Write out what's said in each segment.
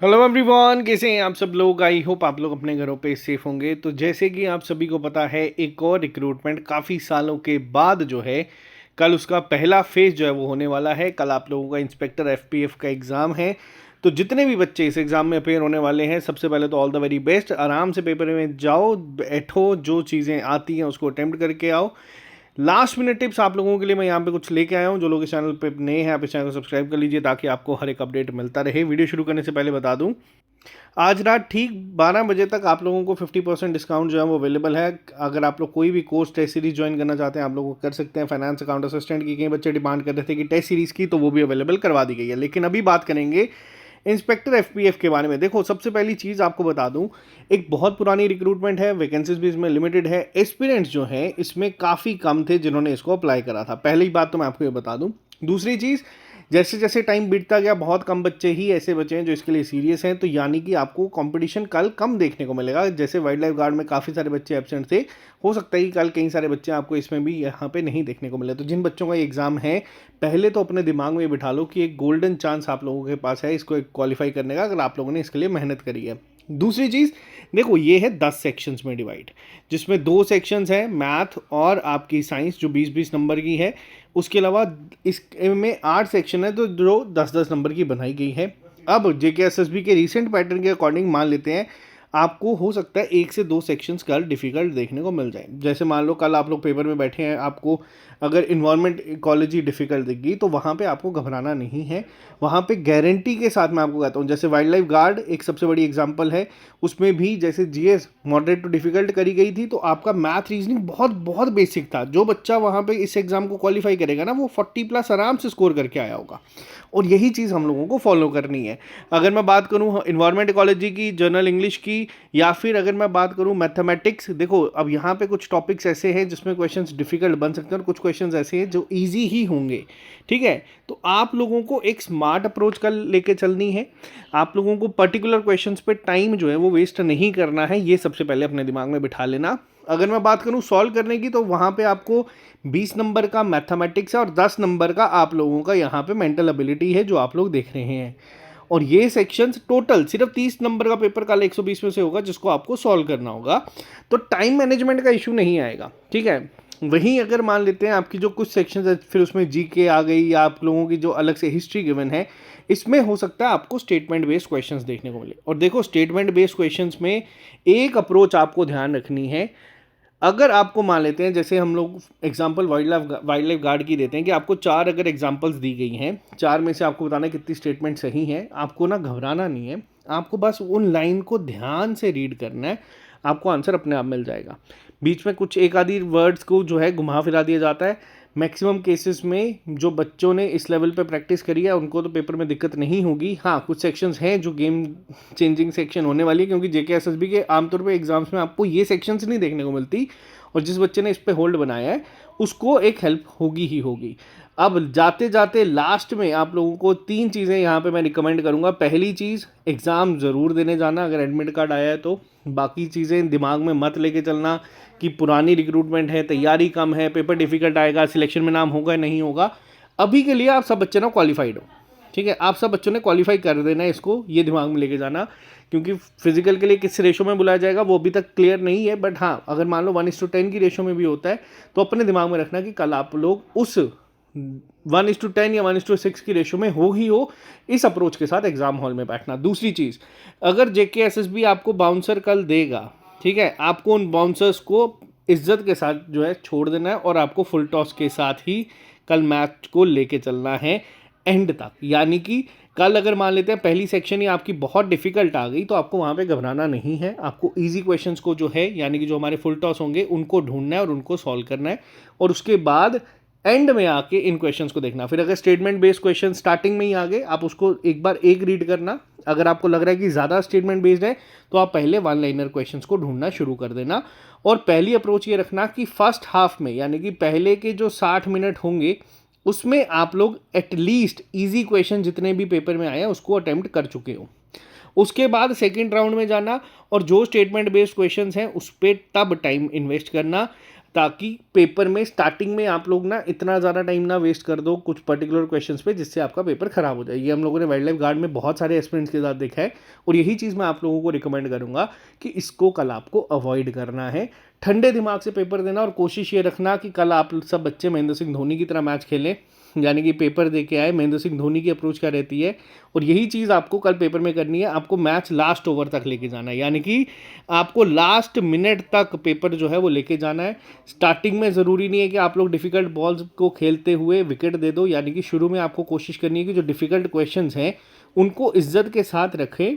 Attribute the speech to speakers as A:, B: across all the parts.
A: Hello everyone, कैसे हैं आप सब लोग। आई होप आप लोग अपने घरों पे सेफ होंगे। तो जैसे कि आप सभी को पता है, एक और रिक्रूटमेंट काफ़ी सालों के बाद जो है कल उसका पहला फेज जो है वो होने वाला है। कल आप लोगों का इंस्पेक्टर एफपीएफ का एग्ज़ाम है। तो जितने भी बच्चे इस एग्ज़ाम में अपेयर होने वाले हैं, सबसे पहले तो ऑल द वेरी बेस्ट। आराम से पेपर में जाओ, बैठो, जो चीज़ें आती हैं उसको अटेम्प्ट करके आओ। लास्ट मिनट टिप्स आप लोगों के लिए मैं यहाँ पे कुछ लेके आया हूँ। जो लोग इस चैनल पे नए हैं, आप इस चैनल को सब्सक्राइब कर लीजिए ताकि आपको हर एक अपडेट मिलता रहे। वीडियो शुरू करने से पहले बता दूँ, आज रात ठीक 12 बजे तक आप लोगों को 50% डिस्काउंट जो है वो अवेलेबल है। अगर आप लोग कोई भी कोर्स टेस्ट सीरीज ज्वाइन करना चाहते हैं, आप लोग कर सकते हैं। फाइनेंस अकाउंट असिस्टेंट की कई बच्चे डिमांड कर रहे थे कि टेस्ट सीरीज की, तो वो भी अवेलेबल करवा दी गई है। लेकिन अभी बात करेंगे इंस्पेक्टर एफपीएफ के बारे में। देखो, सबसे पहली चीज़ आपको बता दूं, एक बहुत पुरानी रिक्रूटमेंट है, वैकेंसीज भी इसमें लिमिटेड है। एस्पिरेंट्स जो हैं इसमें काफ़ी कम थे जिन्होंने इसको अप्लाई करा था। पहली बात तो मैं आपको ये बता दूं। दूसरी चीज़, जैसे जैसे टाइम बीतता गया, बहुत कम बच्चे ही ऐसे बचे हैं जो इसके लिए सीरियस हैं। तो यानी कि आपको कंपटीशन कल कम देखने को मिलेगा। जैसे वाइल्ड लाइफ गार्ड में काफ़ी सारे बच्चे एब्सेंट थे, हो सकता है कि कल कई सारे बच्चे आपको इसमें भी यहाँ पे नहीं देखने को मिले। तो जिन बच्चों का ये एग्ज़ाम है, पहले तो अपने दिमाग में बिठा लो कि एक गोल्डन चांस आप लोगों के पास है इसको क्वालिफाई करने का, अगर आप लोगों ने इसके लिए मेहनत करी है। दूसरी चीज़, देखो ये है 10 सेक्शंस में डिवाइड, जिसमें 2 सेक्शंस हैं, मैथ और आपकी साइंस, जो 20-20 नंबर की है। उसके अलावा इसमें 8 सेक्शन है तो जो 10-10 नंबर की बनाई गई है। अब जेकेएसएसबी के रीसेंट पैटर्न के अकॉर्डिंग मान लेते हैं आपको हो सकता है 1 से 2 सेक्शंस कल डिफ़िकल्ट देखने को मिल जाए। जैसे मान लो कल आप लोग पेपर में बैठे हैं, आपको अगर इन्वायरमेंट इकोलॉजी डिफ़िकल्ट दिख गई तो वहाँ पे आपको घबराना नहीं है। वहाँ पे गारंटी के साथ मैं आपको कहता हूँ, जैसे वाइल्ड लाइफ गार्ड एक सबसे बड़ी एग्जांपल है, उसमें भी जैसे जीएस मॉडरेट टू डिफ़िकल्ट करी गई थी, तो आपका मैथ रीजनिंग बहुत बहुत बेसिक था। जो बच्चा वहाँ पे इस एग्ज़ाम को क्वालिफाई करेगा ना, वो 40+ आराम से स्कोर करके आया होगा। और यही चीज़ हम लोगों को फॉलो करनी है। अगर मैं बात करूँ इन्वायरमेंट इकोलॉजी की, जनरल इंग्लिश की, या फिर अगर मैं बात करूँ मैथमेटिक्स, देखो अब यहाँ पे कुछ टॉपिक्स ऐसे हैं जिसमें क्वेश्चंस डिफिकल्ट बन सकते हैं और कुछ क्वेश्चंस ऐसे हैं जो इजी ही होंगे। ठीक है, तो आप लोगों को एक स्मार्ट अप्रोच कर लेके चलनी है। आप लोगों को पर्टिकुलर क्वेश्चंस पे टाइम जो है वो वेस्ट नहीं करना है, ये सबसे पहले अपने दिमाग में बिठा लेना। अगर मैं बात करूं सॉल्व करने की, तो वहाँ पे आपको 20 नंबर का मैथमेटिक्स है और 10 नंबर का आप लोगों का यहाँ पे मेंटल एबिलिटी है जो आप लोग देख रहे हैं। और ये सेक्शंस टोटल सिर्फ 30 नंबर का पेपर कल 120 में से होगा जिसको आपको सॉल्व करना होगा। तो टाइम मैनेजमेंट का इशू नहीं आएगा। ठीक है, वहीं अगर मान लेते हैं आपकी जो कुछ सेक्शंस है, फिर उसमें जीके आ गई या आप लोगों की जो अलग से हिस्ट्री गिवन है, इसमें हो सकता है आपको स्टेटमेंट बेस्ड क्वेश्चंस देखने को मिले। और देखो, स्टेटमेंट बेस्ड क्वेश्चंस में एक अप्रोच आपको ध्यान रखनी है। अगर आपको मान लेते हैं, जैसे हम लोग एग्जांपल वाइल्ड लाइफ गार्ड की देते हैं कि आपको 4 अगर एग्जांपल्स दी गई हैं, 4 में से आपको बताना है कितनी स्टेटमेंट सही है। आपको ना घबराना नहीं है, आपको बस उन लाइन को ध्यान से रीड करना है, आपको आंसर अपने आप मिल जाएगा। बीच में कुछ एक आधी वर्ड्स को जो है घुमा फिरा दिया जाता है। मैक्सिमम केसेस में जो बच्चों ने इस लेवल पे प्रैक्टिस करी है उनको तो पेपर में दिक्कत नहीं होगी। हाँ, कुछ सेक्शंस हैं जो गेम चेंजिंग सेक्शन होने वाली है, क्योंकि जेकेएसएसबी के आमतौर पे एग्जाम्स में आपको ये सेक्शंस नहीं देखने को मिलती, और जिस बच्चे ने इस पे होल्ड बनाया है उसको एक हेल्प होगी ही होगी। अब जाते जाते लास्ट में आप लोगों को 3 चीज़ें यहाँ पे मैं रिकमेंड करूँगा। पहली चीज़, एग्ज़ाम ज़रूर देने जाना अगर एडमिट कार्ड आया है तो। बाकी चीज़ें दिमाग में मत लेके चलना कि पुरानी रिक्रूटमेंट है, तैयारी कम है, पेपर डिफ़िकल्ट आएगा, सिलेक्शन में नाम होगा नहीं होगा। अभी के लिए आप सब बच्चे ना क्वालिफाइड हो। ठीक है, आप सब बच्चों ने क्वालिफाई कर देना है, इसको ये दिमाग में लेके जाना। क्योंकि फिजिकल के लिए किस रेशो में बुलाया जाएगा वो अभी तक क्लियर नहीं है, बट हाँ, अगर मान लो 1:10 की रेशो में भी होता है तो अपने दिमाग में रखना कि कल आप लोग उस 1:10 या 1:6 की रेशो में हो ही हो। इस अप्रोच के साथ एग्जाम हॉल में बैठना। दूसरी चीज़, अगर जेकेएसएसबी आपको बाउंसर कल देगा, ठीक है, आपको उन बाउंसर्स को इज्जत के साथ जो है छोड़ देना है और आपको फुल टॉस के साथ ही कल मैच को लेके चलना है एंड तक। यानी कि कल अगर मान लेते हैं पहली सेक्शन ही आपकी बहुत डिफिकल्ट आ गई, तो आपको वहाँ पे घबराना नहीं है। आपको इजी क्वेश्चंस को जो है, यानी कि जो हमारे फुल टॉस होंगे, उनको ढूंढना है और उनको सॉल्व करना है। और उसके बाद एंड में आके इन क्वेश्चंस को देखना। फिर अगर स्टेटमेंट बेस्ड क्वेश्चन स्टार्टिंग में ही आ गए, आप उसको एक बार एक रीड करना। अगर आपको लग रहा है कि ज़्यादा स्टेटमेंट बेस्ड है तो आप पहले 1 लाइनर क्वेश्चंस को ढूंढना शुरू कर देना। और पहली अप्रोच ये रखना कि फर्स्ट हाफ में, यानी कि पहले के जो 60 मिनट होंगे, उसमें आप लोग एटलीस्ट इजी क्वेश्चन जितने भी पेपर में आए हैं उसको अटेम्प्ट कर चुके हो। उसके बाद सेकेंड राउंड में जाना और जो स्टेटमेंट बेस्ड क्वेश्चंस हैं उस पर तब टाइम इन्वेस्ट करना। ताकि पेपर में स्टार्टिंग में आप लोग ना इतना ज़्यादा टाइम ना वेस्ट कर दो कुछ पर्टिकुलर क्वेश्चंस पे जिससे आपका पेपर खराब हो जाए। ये हम लोगों ने वाइल्ड लाइफ गार्ड में बहुत सारे एस्पिरेंट्स के साथ देखा है और यही चीज़ मैं आप लोगों को रिकमेंड करूँगा कि इसको कल आपको अवॉइड करना है। ठंडे दिमाग से पेपर देना और कोशिश ये रखना कि कल आप सब बच्चे महेंद्र सिंह धोनी की तरह मैच खेलें, यानी कि पेपर दे के आए। महेंद्र सिंह धोनी की अप्रोच क्या रहती है और यही चीज़ आपको कल पेपर में करनी है। आपको मैच लास्ट ओवर तक लेके जाना है, यानी कि आपको लास्ट मिनट तक पेपर जो है वो लेके जाना है। स्टार्टिंग में ज़रूरी नहीं है कि आप लोग डिफ़िकल्ट बॉल्स को खेलते हुए विकेट दे दो, यानी कि शुरू में आपको कोशिश करनी है कि जो डिफ़िकल्ट क्वेश्चंस हैं उनको इज्जत के साथ रखें,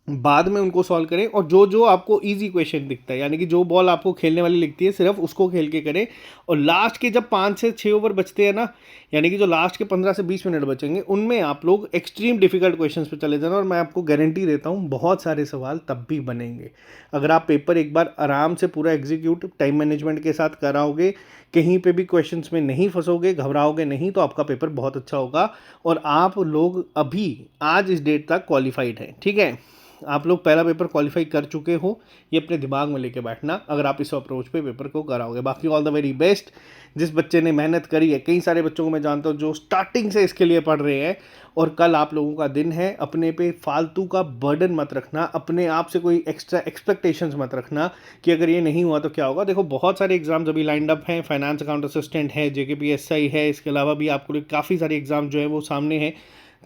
A: बाद में उनको सॉल्व करें और जो जो आपको इजी क्वेश्चन दिखता है, यानी कि जो बॉल आपको खेलने वाली लिखती है सिर्फ उसको खेल के करें। और लास्ट के जब 5 से 6 ओवर बचते हैं ना, यानी कि जो लास्ट के 15 से 20 मिनट बचेंगे उनमें आप लोग एक्सट्रीम डिफिकल्ट क्वेश्चंस पे चले जाना और मैं आपको गारंटी देता हूँ बहुत सारे सवाल तब भी बनेंगे। अगर आप पेपर एक बार आराम से पूरा एग्जीक्यूट टाइम मैनेजमेंट के साथ कराओगे, कहीं पे भी क्वेश्चंस में नहीं फंसोगे, घबराओगे नहीं, तो आपका पेपर बहुत अच्छा होगा और आप लोग अभी आज इस डेट तक क्वालिफाइड हैं। ठीक है, आप लोग पहला पेपर क्वालिफाई कर चुके हो, ये अपने दिमाग में लेके बैठना अगर आप इस अप्रोच पे पेपर को कराओगे। बाकी ऑल द वेरी बेस्ट। जिस बच्चे ने मेहनत करी है, कई सारे बच्चों को मैं जानता हूँ जो स्टार्टिंग से इसके लिए पढ़ रहे हैं, और कल आप लोगों का दिन है। अपने पे फालतू का बर्डन मत रखना, अपने आप से कोई एक्स्ट्रा एक्सपेक्टेशंस मत रखना कि अगर ये नहीं हुआ तो क्या होगा। देखो बहुत सारे एग्जाम्स अभी लाइंड अप हैं, फाइनेंस अकाउंट असिस्टेंट है, JKPSI है, इसके अलावा भी आपको काफ़ी सारे एग्जाम जो है वो सामने हैं।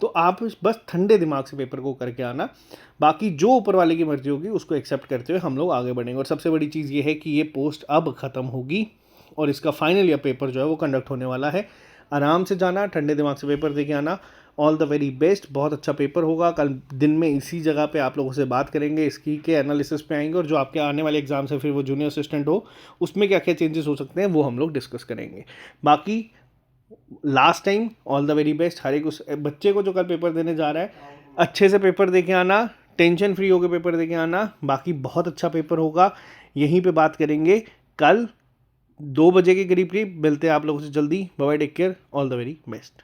A: तो आप बस ठंडे दिमाग से पेपर को करके आना, बाकी जो ऊपर वाले की मर्जी होगी उसको एक्सेप्ट करते हुए हम लोग आगे बढ़ेंगे। और सबसे बड़ी चीज़ ये है कि ये पोस्ट अब ख़त्म होगी और इसका फाइनल ईयर पेपर जो है वो कंडक्ट होने वाला है। आराम से जाना, ठंडे दिमाग से पेपर दे के आना। All the very best. बहुत अच्छा पेपर होगा। कल दिन में इसी जगह पे आप लोगों से बात करेंगे, इसकी के एनालिसिस पे आएंगे और जो आपके आने वाले एग्जाम्स है फिर वो जूनियर असिस्टेंट हो उसमें क्या क्या चेंजेस हो सकते हैं वो हम लोग डिस्कस करेंगे। बाकी last time all the very best हर एक उस बच्चे को जो कल पेपर देने जा रहा है। अच्छे से पेपर दे के आना, टेंशन फ्री होकर पेपर दे के आना। बाकी बहुत अच्छा पेपर होगा। यहीं पे बात करेंगे कल 2 बजे के करीब करीब। मिलते हैं आप लोगों से जल्दी। Bye bye, take care, all the very best.